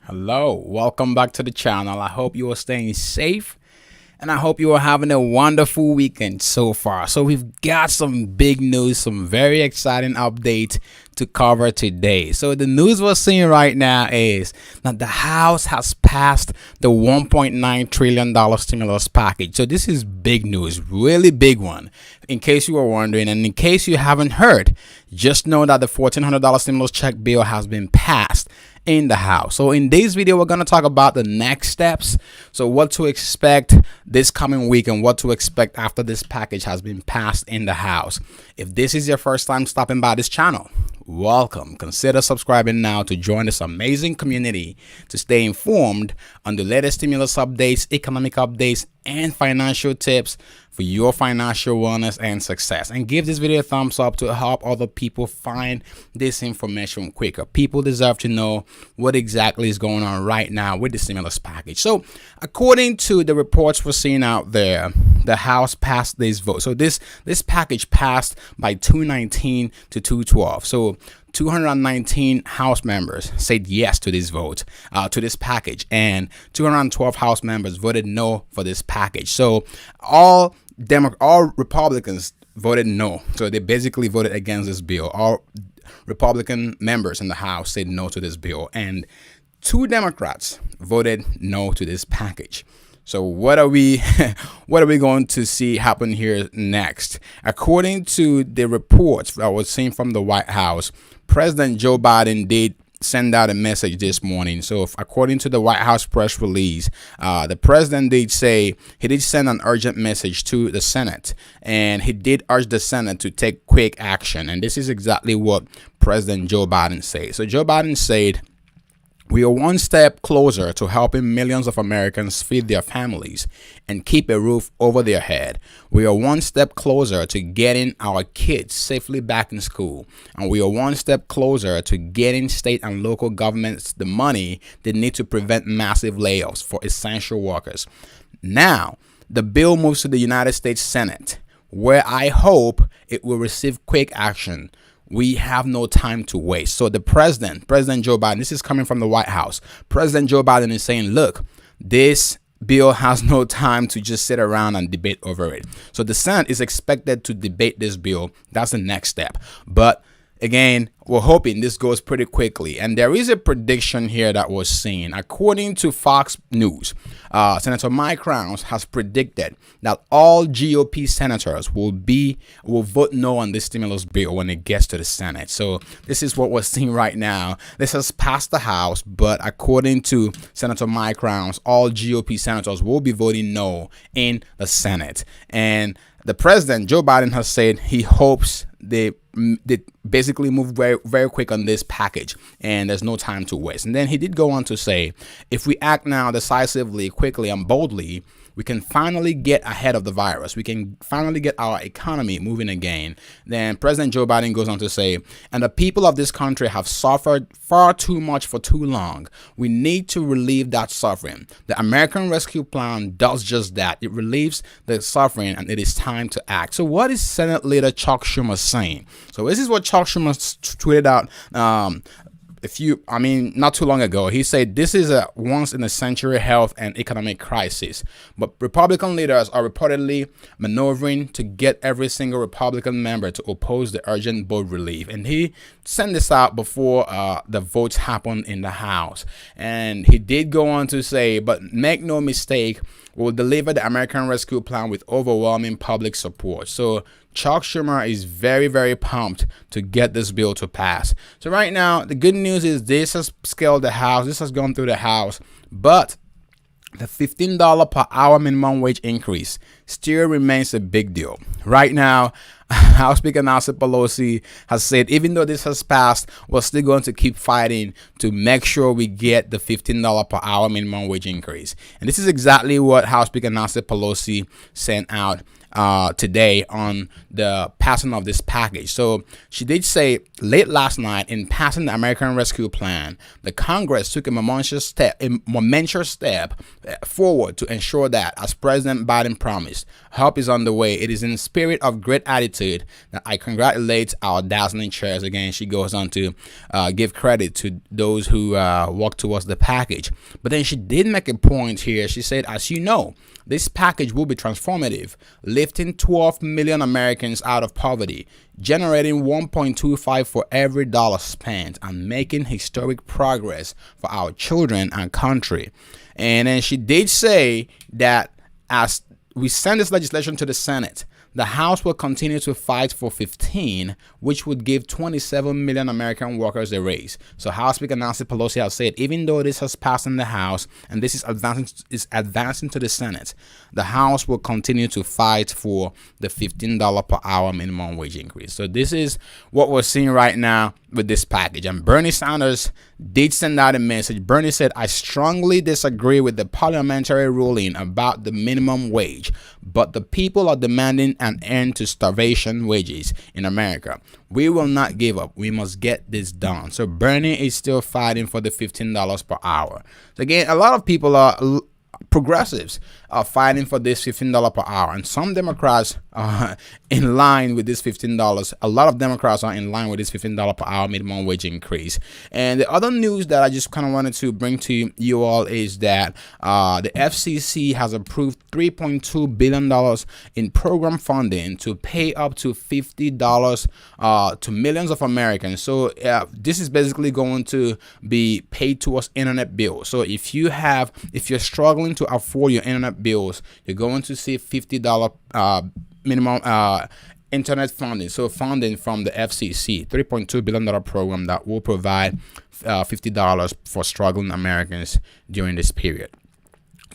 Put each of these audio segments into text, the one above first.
Hello, welcome back to the channel. I hope you are staying safe and I hope you are having a wonderful weekend so far. So we've got some big news, some very exciting updates to cover today. So the news we're seeing right now is that the House has passed the $1.9 trillion stimulus package. So this is big news, really big one. In case you were wondering, and in case you haven't heard, just know that the $1,400 stimulus check bill has been passed in the House. So in this video, we're going to talk about the next steps. So what to expect this coming week and what to expect after this package has been passed in the House. If this is your first time stopping by this channel, welcome. Consider subscribing now to join this amazing community to stay informed on the latest stimulus updates, economic updates, and financial tips for your financial wellness and success. And give this video a thumbs up to help other people find this information quicker. People deserve to know what exactly is going on right now with the stimulus package. So according to the reports we're seeing out there, the House passed this vote. So this package passed by 219 to 212. So 219 House members said yes to this vote, to this package, and 212 House members voted no for this package. So all Republicans voted no. So they basically voted against this bill. All Republican members in the House said no to this bill, and 2 Democrats voted no to this package. So what are we going to see happen here next? According to the reports I was seeing from the White House, President Joe Biden did send out a message this morning. So according to the White House press release, the president did say he did send an urgent message to the Senate, and he did urge the Senate to take quick action. And this is exactly what President Joe Biden said. So Joe Biden said, "We are one step closer to helping millions of Americans feed their families and keep a roof over their head. We are one step closer to getting our kids safely back in school. And we are one step closer to getting state and local governments the money they need to prevent massive layoffs for essential workers." Now, the bill moves to the United States Senate, where I hope it will receive quick action. We have no time to waste. So the President Joe Biden, this is coming from the White House. President Joe Biden is saying, look, this bill has no time to just sit around and debate over it. So the Senate is expected to debate this bill. That's the next step. But again, we're hoping this goes pretty quickly. And there is a prediction here that was seen. According to Fox News, Senator Mike Rounds has predicted that all GOP senators will vote no on this stimulus bill when it gets to the Senate. So this is what we're seeing right now. This has passed the House, but according to Senator Mike Rounds, all GOP senators will be voting no in the Senate. And the president, Joe Biden, has said he hopes they basically move very, very quick on this package, and there's no time to waste. And then he did go on to say, if we act now decisively, quickly, and boldly, we can finally get ahead of the virus. We can finally get our economy moving again. Then President Joe Biden goes on to say, and the people of this country have suffered far too much for too long. We need to relieve that suffering. The American Rescue Plan does just that. It relieves the suffering, and it is time to act. So what is Senate Leader Chuck Schumer saying? So this is what Chuck Schumer tweeted out not too long ago. He said this is a once-in-a-century health and economic crisis, but Republican leaders are reportedly maneuvering to get every single Republican member to oppose the urgent board relief. And he sent this out before the votes happened in the House. And he did go on to say, but make no mistake, we'll deliver the American Rescue Plan with overwhelming public support. So Chuck Schumer is very, very pumped to get this bill to pass. So right now, the good news is this has scaled the House. This has gone through the House. But the $15 per hour minimum wage increase still remains a big deal. Right now, House Speaker Nancy Pelosi has said, even though this has passed, we're still going to keep fighting to make sure we get the $15 per hour minimum wage increase. And this is exactly what House Speaker Nancy Pelosi sent out today on the passing of this package. So she did say late last night, in passing the American Rescue Plan, the Congress took a momentous step forward to ensure that, as President Biden promised, help is on the way. It is in the spirit of great attitude that I congratulate our dazzling chairs. Again, she goes on to give credit to those who worked towards the package. But then she did make a point here. She said, as you know, this package will be transformative, lifting 12 million Americans out of poverty, generating 1.25 for every dollar spent, and making historic progress for our children and country. And then she did say that as we send this legislation to the Senate, the House will continue to fight for 15, which would give 27 million American workers a raise. So House Speaker Nancy Pelosi has said, even though this has passed in the House and this is advancing to the Senate, the House will continue to fight for the $15 per hour minimum wage increase. So this is what we're seeing right now with this package. And Bernie Sanders did send out a message. Bernie said, I strongly disagree with the parliamentary ruling about the minimum wage, but the people are demanding an end to starvation wages in America. We will not give up. We must get this done. So Bernie is still fighting for the $15 per hour. So again, a lot of people progressives are fighting for this $15 per hour, and some Democrats are in line with this $15. A lot of Democrats are in line with this $15 per hour minimum wage increase. And the other news that I just kind of wanted to bring to you all is that the FCC has approved $3.2 billion in program funding to pay up to $50 to millions of Americans. So this is basically going to be paid towards internet bills. So if you're struggling to afford your internet bills, you're going to see $50 minimum internet funding. So funding from the FCC, $3.2 billion program that will provide $50 for struggling Americans during this period.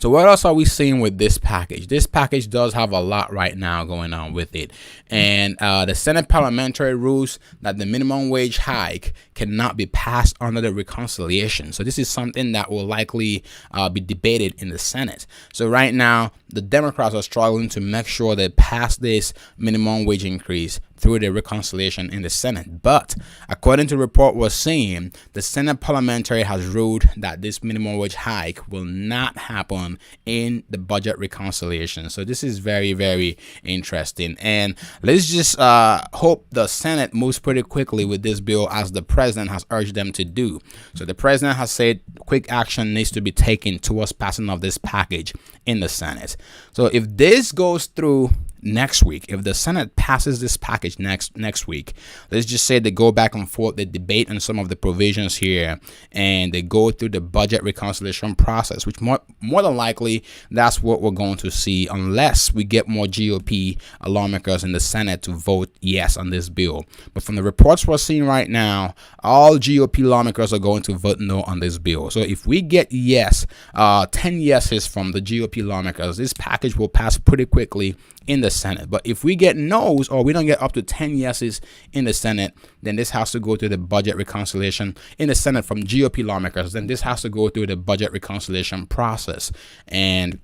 So what else are we seeing with this package? This package does have a lot right now going on with it. And the Senate parliamentary rules that the minimum wage hike cannot be passed under the reconciliation. So this is something that will likely be debated in the Senate. So right now, the Democrats are struggling to make sure they pass this minimum wage increase through the reconciliation in the Senate. But according to the report we're seeing, the Senate parliamentary has ruled that this minimum wage hike will not happen in the budget reconciliation. So this is very, very interesting. And let's just hope the Senate moves pretty quickly with this bill, as the president has urged them to do. So the president has said quick action needs to be taken towards passing of this package in the Senate. So if this goes through next week, if the Senate passes this package next week, let's just say they go back and forth, they debate on some of the provisions here, and they go through the budget reconciliation process, which more than likely that's what we're going to see, unless we get more GOP lawmakers in the Senate to vote yes on this bill. But from the reports we're seeing right now, all GOP lawmakers are going to vote no on this bill. So if we get yes, 10 yeses from the GOP lawmakers, this package will pass pretty quickly in the Senate. But if we get no's, or we don't get up to 10 yeses in the Senate, then this has to go through the budget reconciliation in the Senate from GOP lawmakers. Then this has to go through the budget reconciliation process. And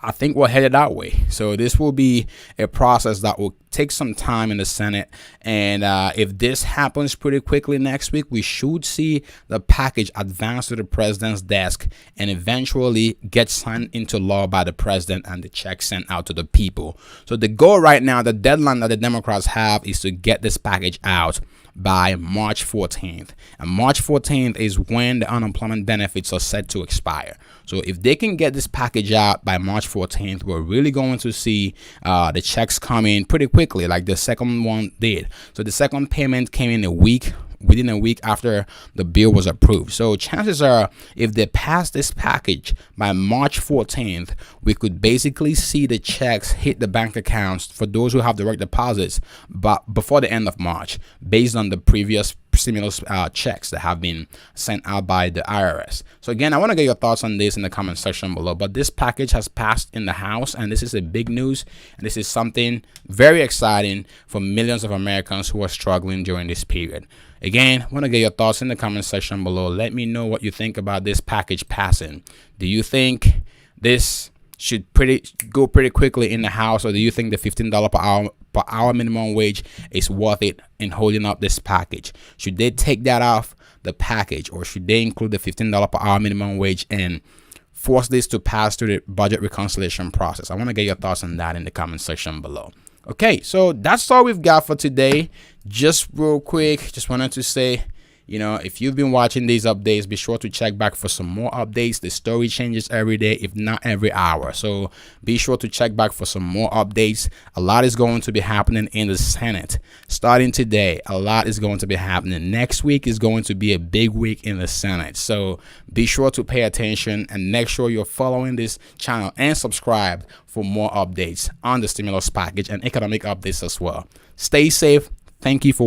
I think we're headed that way. So this will be a process that will take some time in the Senate. And if this happens pretty quickly next week, we should see the package advance to the president's desk and eventually get signed into law by the president and the check sent out to the people. So the goal right now, the deadline that the Democrats have, is to get this package out by March 14th. And March 14th is when the unemployment benefits are set to expire. So if they can get this package out by March 14th, we're really going to see the checks come in pretty quickly, like the second one did. So the second payment came in within a week after the bill was approved. So chances are, if they pass this package by March 14th, we could basically see the checks hit the bank accounts for those who have direct deposits, but before the end of March, based on the previous stimulus checks that have been sent out by the IRS. So again, I want to get your thoughts on this in the comment section below. But this package has passed in the House, and this is a big news, and this is something very exciting for millions of Americans who are struggling during this period. Again, I want to get your thoughts in the comment section below. Let me know what you think about this package passing. Do you think this should go pretty quickly in the House, or do you think the $15 per hour minimum wage is worth it in holding up this package? Should they take that off the package, or should they include the $15 per hour minimum wage and force this to pass through the budget reconciliation process? I want to get your thoughts on that in the comment section below. Okay, so that's all we've got for today. Just real quick, just wanted to say, if you've been watching these updates, be sure to check back for some more updates. The story changes every day, if not every hour. So be sure to check back for some more updates. A lot is going to be happening in the Senate. Starting today, a lot is going to be happening. Next week is going to be a big week in the Senate. So be sure to pay attention and make sure you're following this channel and subscribe for more updates on the stimulus package and economic updates as well. Stay safe. Thank you for